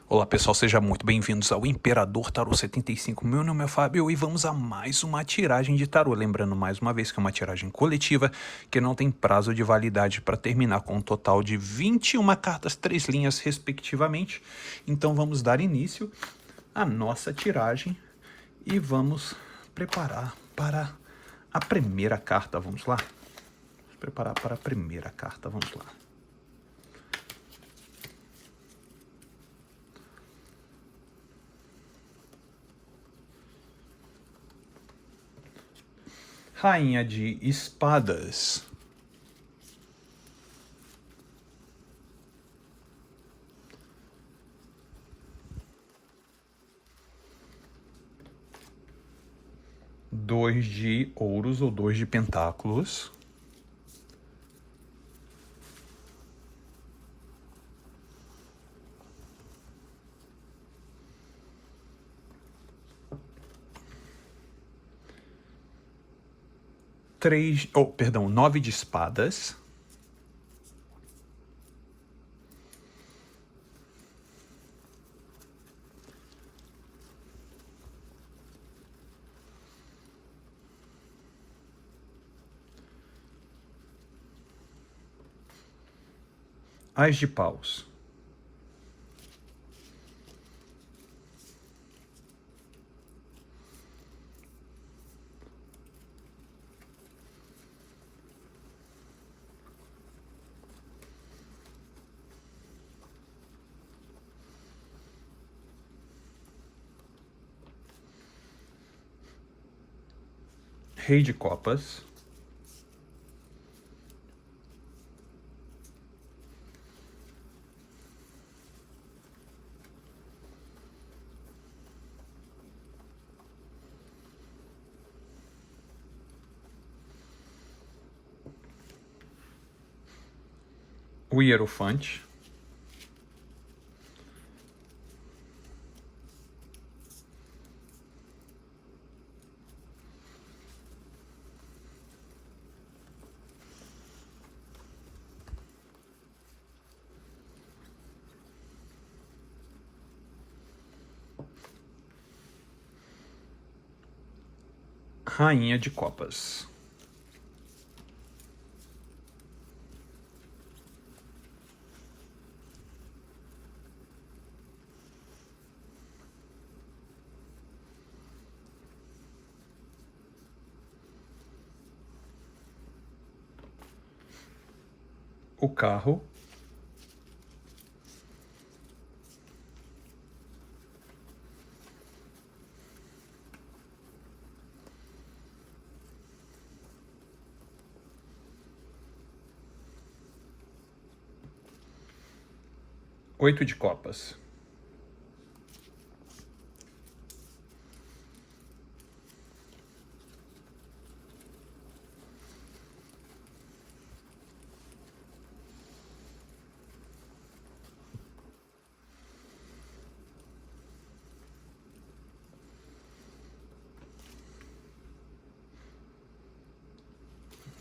Olá pessoal, sejam muito bem-vindos ao Imperador Tarô 75. Meu nome é Fábio e vamos a mais uma tiragem de tarô. Lembrando mais uma vez que é uma tiragem coletiva que não tem prazo de validade para terminar com um total de 21 cartas, 3 linhas respectivamente. Então vamos dar início à nossa tiragem e vamos preparar para a primeira carta. Vamos lá? Vamos preparar para a primeira carta, vamos lá. Rainha de Espadas. Dois de ouros ou dois de pentáculos. Nove de espadas. Ás de paus. Rei de copas. O hierofante. Rainha de copas. O carro. Oito de copas.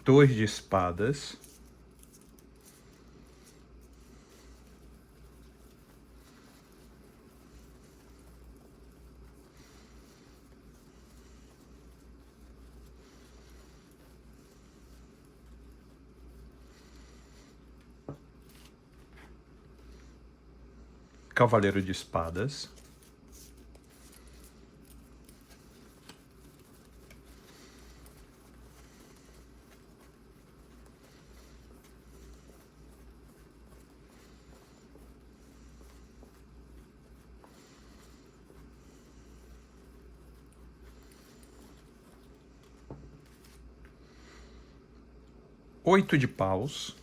Dois de espadas. Cavaleiro de espadas. Oito de paus.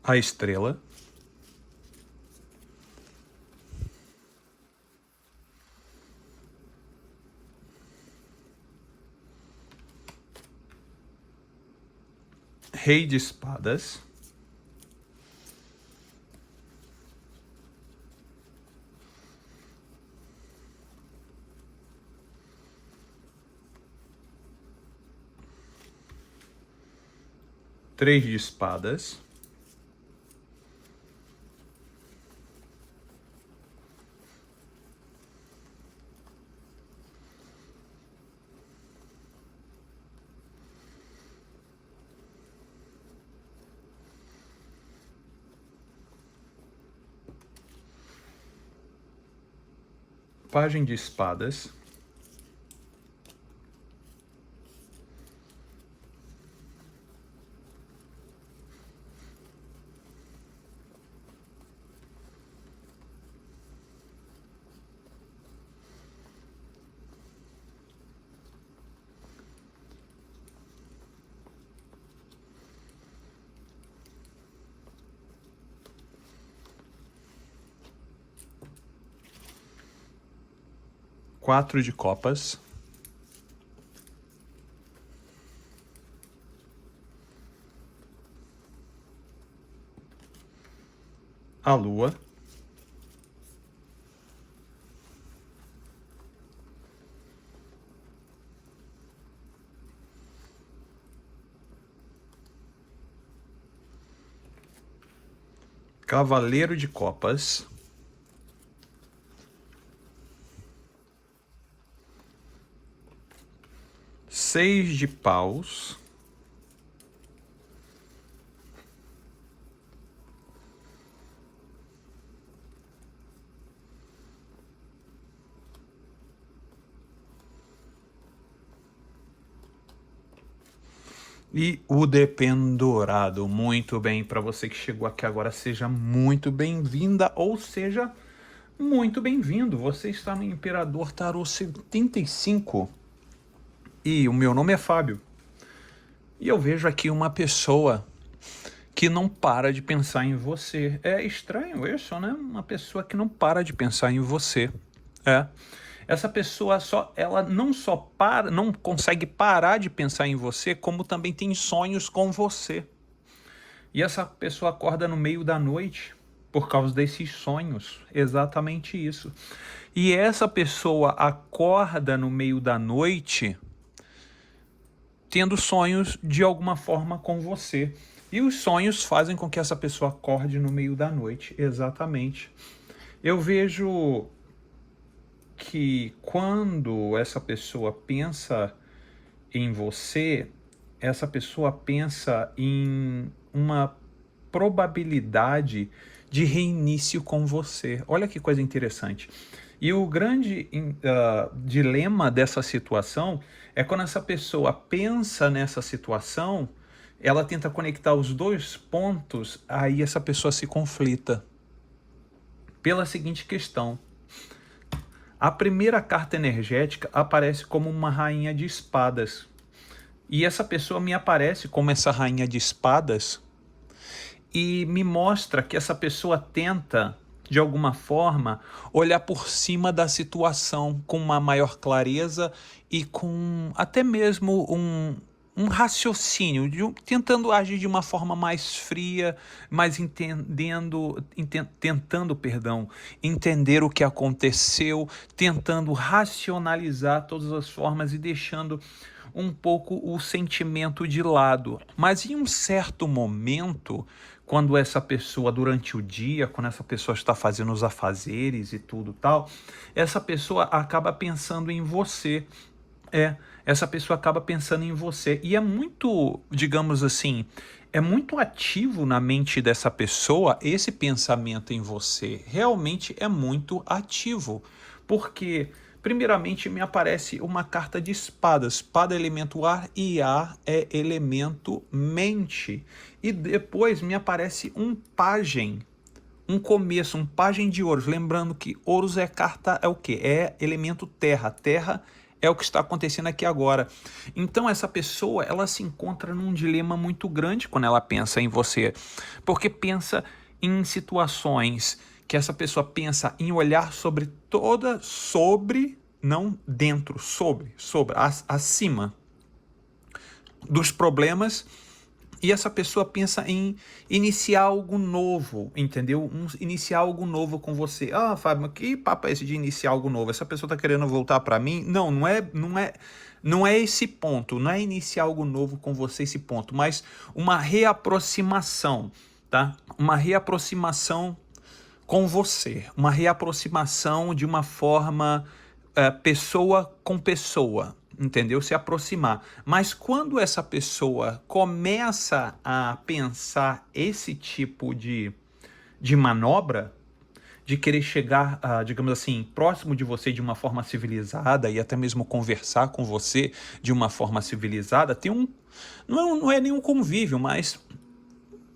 A estrela. Rei de espadas. Três de espadas. Pajem de espadas. Quatro de copas. A lua. Cavaleiro de copas. Seis de paus. E o dependurado. Muito bem, para você que chegou aqui agora, seja muito bem-vinda ou seja muito bem-vindo. Você está no Imperador Tarô 75 e o meu nome é Fábio. E eu vejo aqui uma pessoa que não para de pensar em você. É estranho isso, né? Uma pessoa que não para de pensar em você. Essa pessoa ela não consegue parar de pensar em você, como também tem sonhos com você. E essa pessoa acorda no meio da noite por causa desses sonhos, exatamente isso. E essa pessoa acorda no meio da noite tendo sonhos de alguma forma com você. E os sonhos fazem com que essa pessoa acorde no meio da noite, exatamente. Eu vejo que quando essa pessoa pensa em você, essa pessoa pensa em uma probabilidade de reinício com você. Olha que coisa interessante. E o grande dilema dessa situação é quando essa pessoa pensa nessa situação, ela tenta conectar os dois pontos, aí essa pessoa se conflita. Pela seguinte questão. A primeira carta energética aparece como uma rainha de espadas. E essa pessoa me aparece como essa rainha de espadas e me mostra que essa pessoa tenta, de alguma forma, olhar por cima da situação com uma maior clareza e com até mesmo um raciocínio, tentando agir de uma forma mais fria, mais tentando entender o que aconteceu, tentando racionalizar todas as formas e deixando um pouco o sentimento de lado. Mas em um certo momento, quando essa pessoa, durante o dia, quando essa pessoa está fazendo os afazeres e tudo tal, essa pessoa acaba pensando em você. Essa pessoa acaba pensando em você. E é muito, digamos assim, é muito ativo na mente dessa pessoa esse pensamento em você. Realmente é muito ativo. Porque, primeiramente, me aparece uma carta de espadas. Espada é elemento ar e ar é elemento mente. E depois me aparece um pajem. Um começo, um pajem de ouros. Lembrando que ouros é carta, é o quê? É elemento terra. Terra é o que está acontecendo aqui agora. Então essa pessoa, ela se encontra num dilema muito grande quando ela pensa em você. Porque pensa em situações que essa pessoa pensa em olhar não dentro, acima dos problemas E essa pessoa pensa em iniciar algo novo, entendeu? Iniciar algo novo com você. Ah, Fábio, que papo é esse de iniciar algo novo? Essa pessoa tá querendo voltar para mim? Não é esse ponto. Não é iniciar algo novo com você esse ponto, mas uma reaproximação, tá? Uma reaproximação com você, uma reaproximação de uma forma pessoa com pessoa, entendeu? Se aproximar. Mas quando essa pessoa começa a pensar esse tipo de manobra, de querer chegar, digamos assim, próximo de você de uma forma civilizada e até mesmo conversar com você de uma forma civilizada, não é nenhum convívio, mas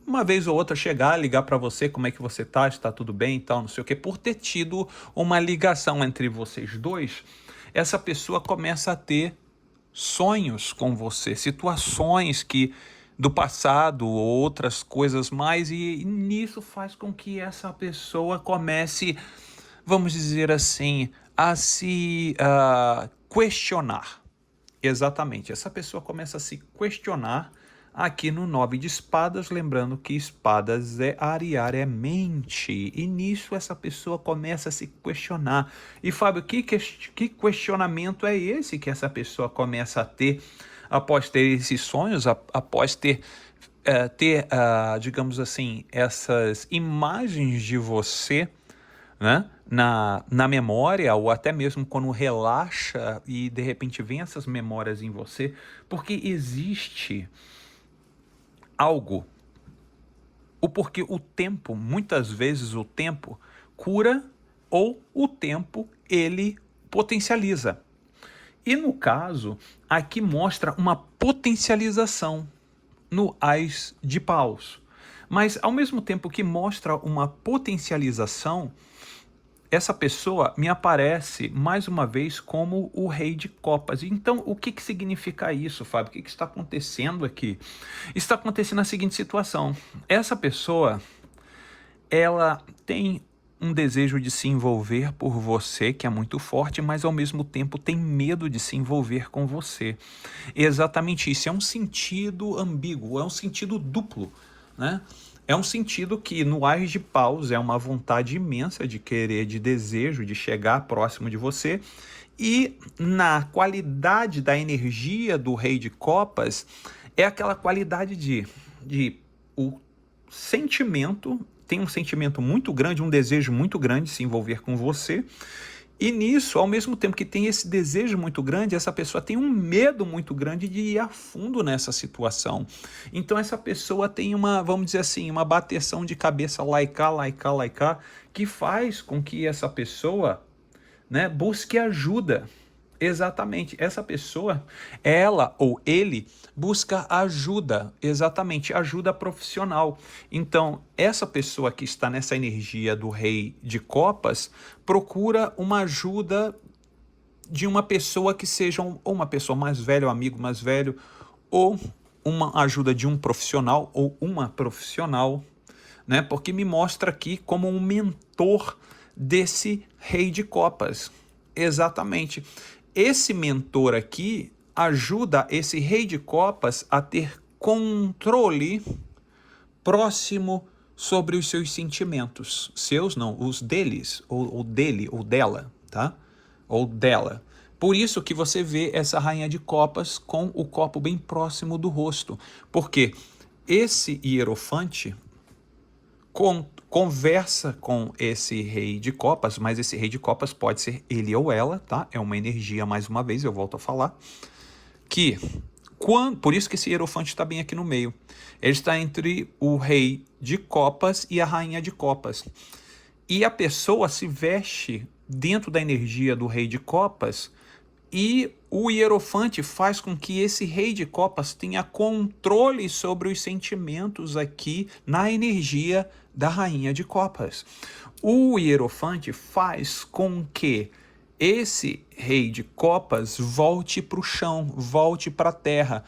uma vez ou outra chegar, ligar para você, como é que você tá, está tudo bem e tal, não sei o quê, por ter tido uma ligação entre vocês dois, essa pessoa começa a ter sonhos com você, situações que do passado ou outras coisas mais, e nisso faz com que essa pessoa comece, vamos dizer assim, a se questionar. Exatamente, essa pessoa começa a se questionar aqui no 9 de espadas, lembrando que espadas é arear, é mente, e nisso essa pessoa começa a se questionar. E Fábio, que questionamento é esse que essa pessoa começa a ter após ter esses sonhos, após ter, digamos assim, essas imagens de você, né, na memória, ou até mesmo quando relaxa e de repente vem essas memórias em você, porque existe algo, porque o tempo, muitas vezes o tempo cura ou o tempo ele potencializa. E no caso, aqui mostra uma potencialização no Ás de Paus. Mas ao mesmo tempo que mostra uma potencialização, essa pessoa me aparece mais uma vez como o rei de copas. Então, o que significa isso, Fábio? O que está acontecendo aqui? Está acontecendo a seguinte situação. Essa pessoa, ela tem um desejo de se envolver por você, que é muito forte, mas ao mesmo tempo tem medo de se envolver com você. Exatamente isso. É um sentido ambíguo, é um sentido duplo, né? É um sentido que no Ás de Paus é uma vontade imensa de querer, de desejo, de chegar próximo de você. E na qualidade da energia do Rei de Copas, é aquela qualidade de o sentimento, tem um sentimento muito grande, um desejo muito grande de se envolver com você. E nisso, ao mesmo tempo que tem esse desejo muito grande, essa pessoa tem um medo muito grande de ir a fundo nessa situação. Então essa pessoa tem uma, vamos dizer assim, uma bateção de cabeça lá e cá, que faz com que essa pessoa, né, busque ajuda. Exatamente, essa pessoa, ela ou ele busca ajuda, exatamente, ajuda profissional. Então, essa pessoa que está nessa energia do Rei de Copas procura uma ajuda de uma pessoa que seja ou uma pessoa mais velha, um amigo mais velho, ou uma ajuda de um profissional ou uma profissional, né? Porque me mostra aqui como um mentor desse Rei de Copas. Exatamente. Esse mentor aqui ajuda esse Rei de Copas a ter controle próximo sobre os seus sentimentos. Seus não, os deles, ou dele, ou dela, tá? Ou dela. Por isso que você vê essa Rainha de Copas com o copo bem próximo do rosto. Porque esse hierofante conversa com esse Rei de Copas, mas esse Rei de Copas pode ser ele ou ela, tá? É uma energia, mais uma vez, eu volto a falar, que, por isso que esse hierofante está bem aqui no meio, ele está entre o Rei de Copas e a Rainha de Copas. E a pessoa se veste dentro da energia do Rei de Copas, e o hierofante faz com que esse Rei de Copas tenha controle sobre os sentimentos aqui na energia da Rainha de Copas. O hierofante faz com que esse Rei de Copas volte para o chão, volte para a terra.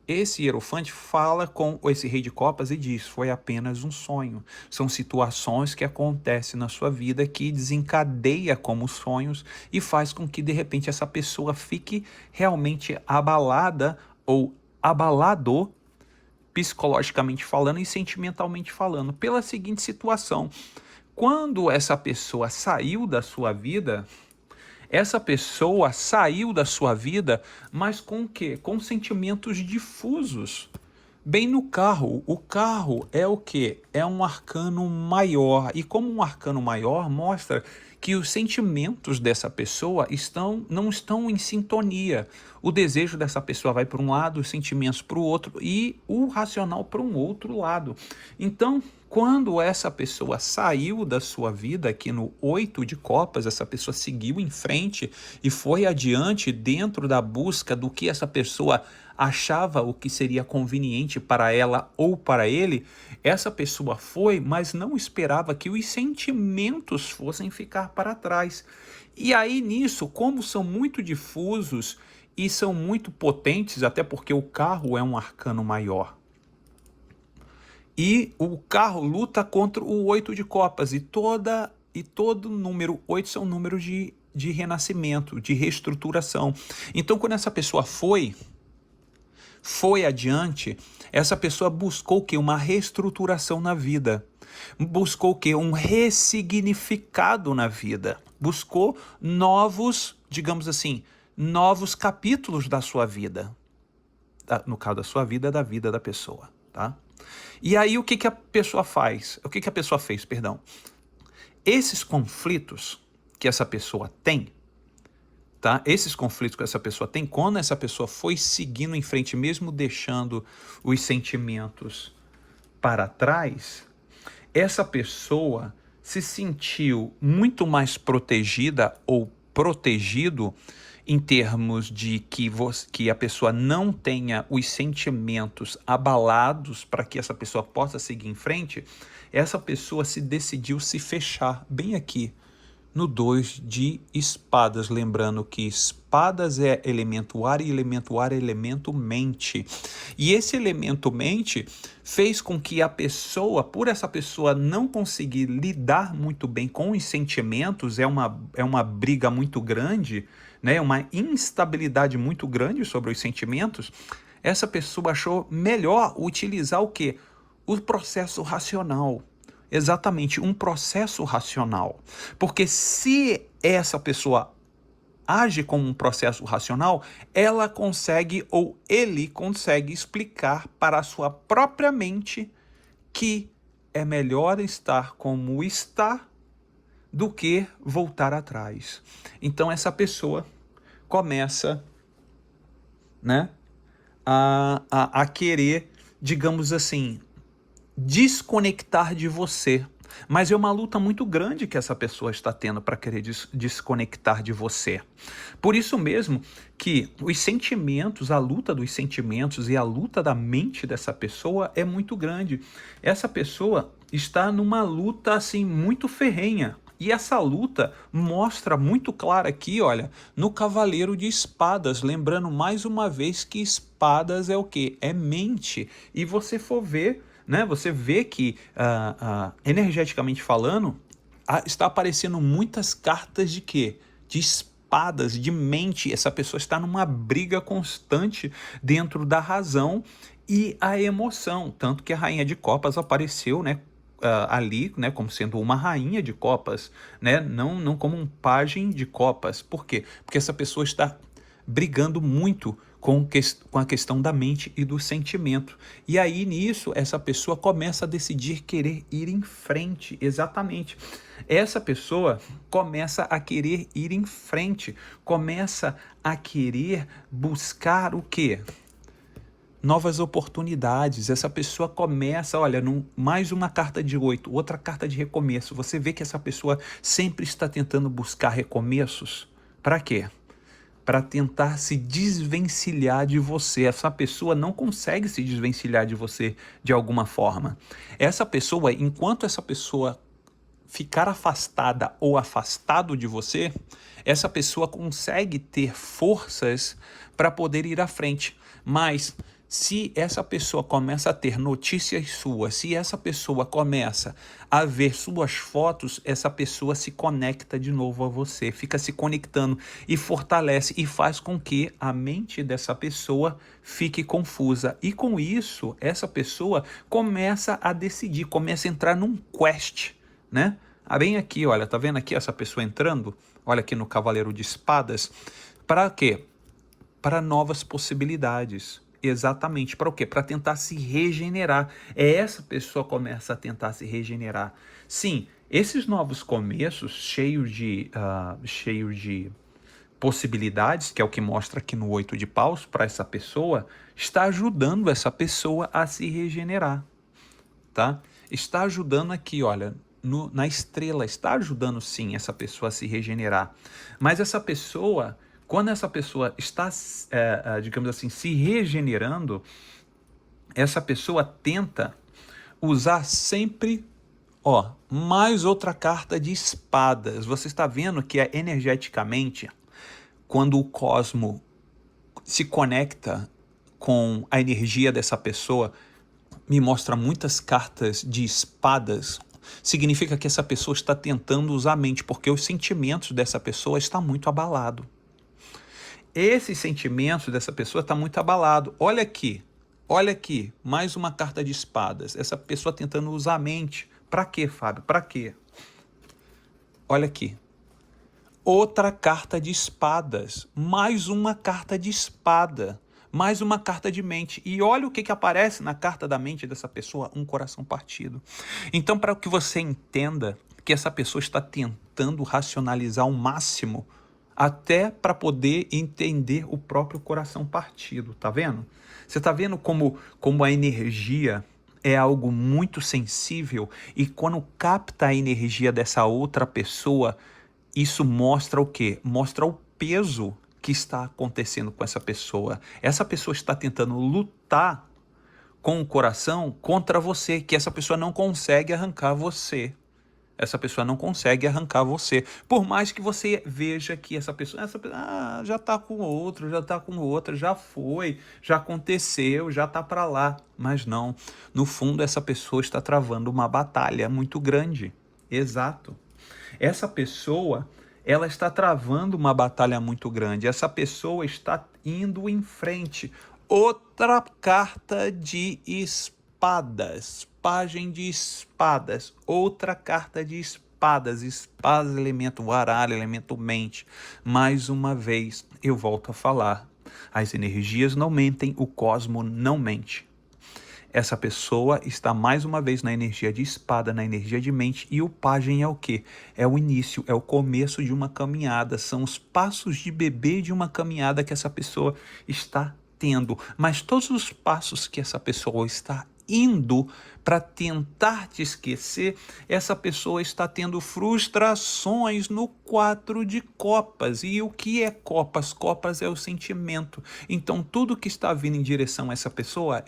Esse hierofante fala com esse Rei de Copas e diz: foi apenas um sonho. São situações que acontecem na sua vida que desencadeia como sonhos e faz com que de repente essa pessoa fique realmente abalada ou abalado psicologicamente falando e sentimentalmente falando, pela seguinte situação: quando essa pessoa saiu da sua vida, essa pessoa saiu da sua vida, mas com o quê? Com sentimentos difusos. Bem no carro. O carro é o quê? É um arcano maior. E como um arcano maior mostra que os sentimentos dessa pessoa não estão em sintonia. O desejo dessa pessoa vai para um lado, os sentimentos para o outro e o racional para um outro lado. Então, quando essa pessoa saiu da sua vida, aqui no 8 de copas, essa pessoa seguiu em frente e foi adiante dentro da busca do que essa pessoa achava o que seria conveniente para ela ou para ele, essa pessoa foi, mas não esperava que os sentimentos fossem ficar para trás. E aí nisso, como são muito difusos e são muito potentes, até porque o carro é um arcano maior, e o carro luta contra o 8 de copas, e todo número 8 são números de renascimento, de reestruturação. Então, quando essa pessoa foi adiante, essa pessoa buscou o quê? Uma reestruturação na vida. Buscou o quê? Um ressignificado na vida. Buscou novos, digamos assim, novos capítulos da sua vida. No caso da sua vida, da vida da pessoa, tá? E aí o que a pessoa faz? O que a pessoa fez, perdão? Esses conflitos que essa pessoa tem, tá? Esses conflitos que essa pessoa tem, quando essa pessoa foi seguindo em frente, mesmo deixando os sentimentos para trás, essa pessoa se sentiu muito mais protegida ou protegido em termos de que a pessoa não tenha os sentimentos abalados para que essa pessoa possa seguir em frente. Essa pessoa se decidiu se fechar bem aqui no 2 de espadas, lembrando que espadas é elemento ar e elemento ar é elemento mente. E esse elemento mente fez com que a pessoa, por essa pessoa não conseguir lidar muito bem com os sentimentos, é uma briga muito grande, né? Uma instabilidade muito grande sobre os sentimentos, essa pessoa achou melhor utilizar o quê? O processo racional. Exatamente, um processo racional. Porque se essa pessoa age como um processo racional, ela consegue ou ele consegue explicar para a sua própria mente que é melhor estar como está do que voltar atrás. Então essa pessoa começa, né, a querer, digamos assim, desconectar de você. Mas é uma luta muito grande que essa pessoa está tendo para querer desconectar de você. Por isso mesmo que os sentimentos, a luta dos sentimentos e a luta da mente dessa pessoa é muito grande. Essa pessoa está numa luta assim muito ferrenha. E essa luta mostra muito clara aqui, olha, no Cavaleiro de Espadas, lembrando mais uma vez que espadas é o quê? É mente. E você for ver, né, você vê que, energeticamente falando, está aparecendo muitas cartas de quê? De espadas, de mente. Essa pessoa está numa briga constante dentro da razão e a emoção. Tanto que a Rainha de Copas apareceu, né, ali, né, como sendo uma rainha de copas, né, não como um pajem de copas. Por quê? Porque essa pessoa está brigando muito com a questão da mente e do sentimento. E aí, nisso, essa pessoa começa a decidir querer ir em frente. Exatamente. Essa pessoa começa a querer ir em frente, começa a querer buscar o quê? Novas oportunidades. Essa pessoa começa, olha, mais uma carta de 8, outra carta de recomeço. Você vê que essa pessoa sempre está tentando buscar recomeços. Para quê? Para tentar se desvencilhar de você. Essa pessoa não consegue se desvencilhar de você de alguma forma. Essa pessoa, enquanto essa pessoa ficar afastada ou afastado de você, essa pessoa consegue ter forças para poder ir à frente. Mas Se essa pessoa começa a ter notícias suas, se essa pessoa começa a ver suas fotos, essa pessoa se conecta de novo a você, fica se conectando e fortalece e faz com que a mente dessa pessoa fique confusa. E com isso, essa pessoa começa a decidir, começa a entrar num quest, né? Bem aqui, olha, tá vendo aqui essa pessoa entrando? Olha aqui no Cavaleiro de Espadas. Para quê? Para novas possibilidades. Exatamente. Para o quê? Para tentar se regenerar. Essa pessoa começa a tentar se regenerar. Sim, esses novos começos, cheios de possibilidades, que é o que mostra aqui no 8 de paus, para essa pessoa, está ajudando essa pessoa a se regenerar, tá? Está ajudando aqui, olha, na estrela, está ajudando sim essa pessoa a se regenerar. Mas essa pessoa, quando essa pessoa está, digamos assim, se regenerando, essa pessoa tenta usar sempre, ó, mais outra carta de espadas. Você está vendo que é energeticamente, quando o cosmo se conecta com a energia dessa pessoa, me mostra muitas cartas de espadas, significa que essa pessoa está tentando usar a mente, porque os sentimentos dessa pessoa estão muito abalados. Esses sentimentos dessa pessoa estão muito abalados. Olha aqui, mais uma carta de espadas. Essa pessoa tentando usar a mente. Para quê, Fábio? Para quê? Olha aqui. Outra carta de espadas. Mais uma carta de espada. Mais uma carta de mente. E olha o que aparece na carta da mente dessa pessoa, um coração partido. Então, para que você entenda que essa pessoa está tentando racionalizar ao máximo, até para poder entender o próprio coração partido, tá vendo? Você tá vendo como a energia é algo muito sensível e quando capta a energia dessa outra pessoa, isso mostra o quê? Mostra o peso que está acontecendo com essa pessoa. Essa pessoa está tentando lutar com o coração contra você, que essa pessoa não consegue arrancar você. Essa pessoa não consegue arrancar você. Por mais que você veja que essa pessoa já está com outro, já está com outra, já foi, já aconteceu, já está para lá. Mas não, no fundo essa pessoa está travando uma batalha muito grande. Exato. Essa pessoa, ela está travando uma batalha muito grande. Essa pessoa está indo em frente. Outra carta de espadas. Pajem de espadas. Outra carta de espadas. Espadas, elemento baralho, elemento mente. Mais uma vez, eu volto a falar. As energias não mentem, o cosmo não mente. Essa pessoa está mais uma vez na energia de espada, na energia de mente, e o pajem é o quê? É o início, é o começo de uma caminhada, são os passos de bebê de uma caminhada que essa pessoa está tendo. Mas todos os passos que essa pessoa está indo para tentar te esquecer, essa pessoa está tendo frustrações no 4 de copas. E o que é copas? Copas é o sentimento. Então, tudo que está vindo em direção a essa pessoa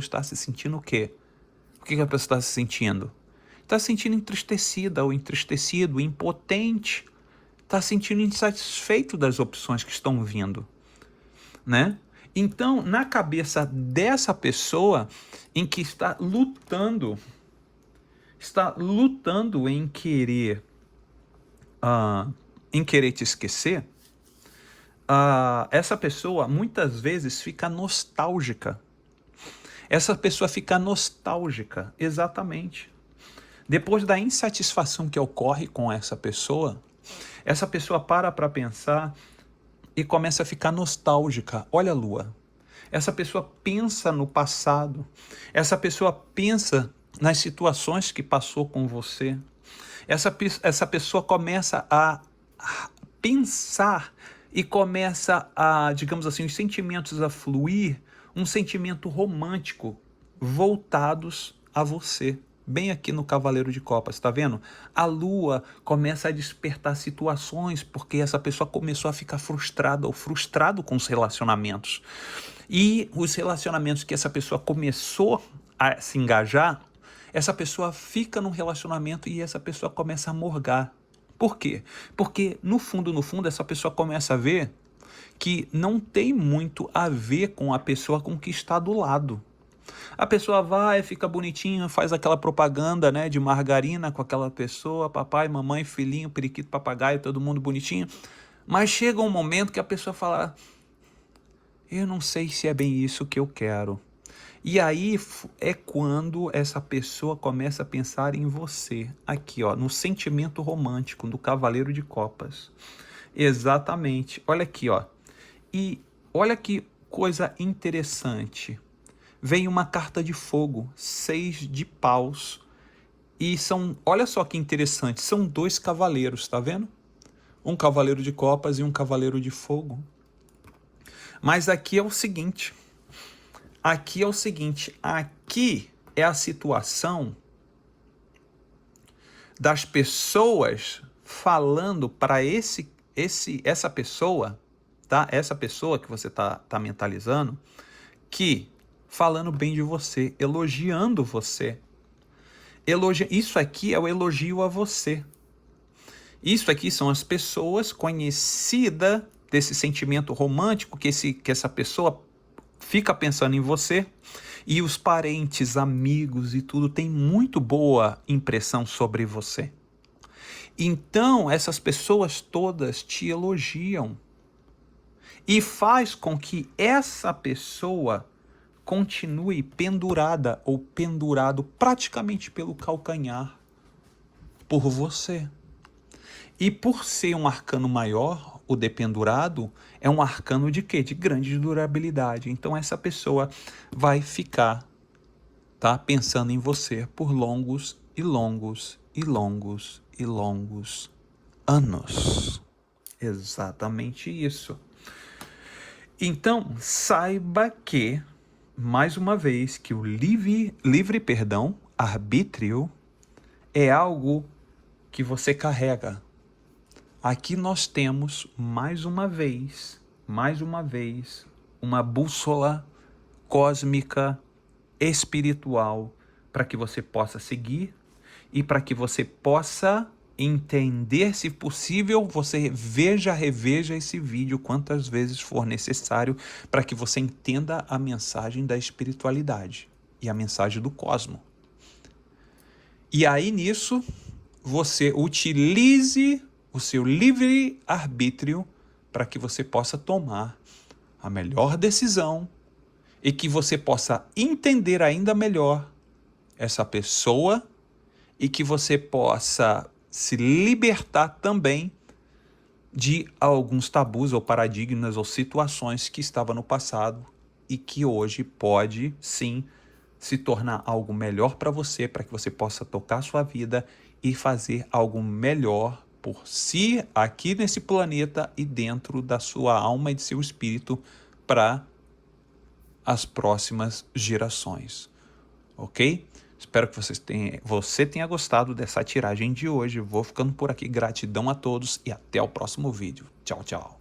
está se sentindo o quê? O que a pessoa está se sentindo? Está se sentindo entristecida ou entristecido, impotente. Está se sentindo insatisfeito das opções que estão vindo, né? Então, na cabeça dessa pessoa em que está lutando em querer te esquecer, essa pessoa muitas vezes fica nostálgica. Essa pessoa fica nostálgica, exatamente. Depois da insatisfação que ocorre com essa pessoa para pensar e começa a ficar nostálgica. Olha a lua. Essa pessoa pensa no passado. Essa pessoa pensa nas situações que passou com você. Essa pessoa começa a pensar e começa a, digamos assim, os sentimentos a fluir, um sentimento romântico voltados a você. Bem aqui no Cavaleiro de Copas, tá vendo? A lua começa a despertar situações porque essa pessoa começou a ficar frustrada ou frustrado com os relacionamentos. E os relacionamentos que essa pessoa começou a se engajar, essa pessoa fica num relacionamento e essa pessoa começa a morgar. Por quê? Porque no fundo, essa pessoa começa a ver que não tem muito a ver com a pessoa com que está do lado. A pessoa vai, fica bonitinha, faz aquela propaganda, né, de margarina com aquela pessoa, papai, mamãe, filhinho, periquito, papagaio, todo mundo bonitinho. Mas chega um momento que a pessoa fala, eu não sei se é bem isso que eu quero. E aí é quando essa pessoa começa a pensar em você, aqui ó, no sentimento romântico, do Cavaleiro de Copas. Exatamente, olha aqui ó, e olha que coisa interessante. Vem uma carta de fogo, 6 de paus, e são, olha só que interessante, são 2 cavaleiros, tá vendo? Um cavaleiro de copas e um cavaleiro de fogo. Mas aqui é o seguinte, aqui é a situação das pessoas falando para essa pessoa, tá? Essa pessoa que você tá mentalizando, que falando bem de você, elogiando você. Isso aqui é o elogio a você. Isso aqui são as pessoas conhecidas desse sentimento romântico que essa pessoa fica pensando em você, e os parentes, amigos e tudo têm muito boa impressão sobre você. Então, essas pessoas todas te elogiam e faz com que essa pessoa continue pendurada ou pendurado praticamente pelo calcanhar por você. E por ser um arcano maior, o dependurado é um arcano de quê? De grande durabilidade. Então essa pessoa vai ficar, tá, pensando em você por longos e longos e longos e longos anos. Exatamente isso. Então saiba que, mais uma vez, que o livre perdão, arbítrio, é algo que você carrega. Aqui nós temos, mais uma vez, uma bússola cósmica, espiritual, para que você possa seguir e para que você possa entender, se possível, você reveja esse vídeo quantas vezes for necessário para que você entenda a mensagem da espiritualidade e a mensagem do cosmos. E aí nisso, você utilize o seu livre-arbítrio para que você possa tomar a melhor decisão e que você possa entender ainda melhor essa pessoa e que você possa se libertar também de alguns tabus ou paradigmas ou situações que estavam no passado e que hoje pode, sim, se tornar algo melhor para você, para que você possa tocar a sua vida e fazer algo melhor por si, aqui nesse planeta e dentro da sua alma e de seu espírito para as próximas gerações. Ok? Espero que você tenha gostado dessa tiragem de hoje. Vou ficando por aqui. Gratidão a todos e até o próximo vídeo. Tchau, tchau.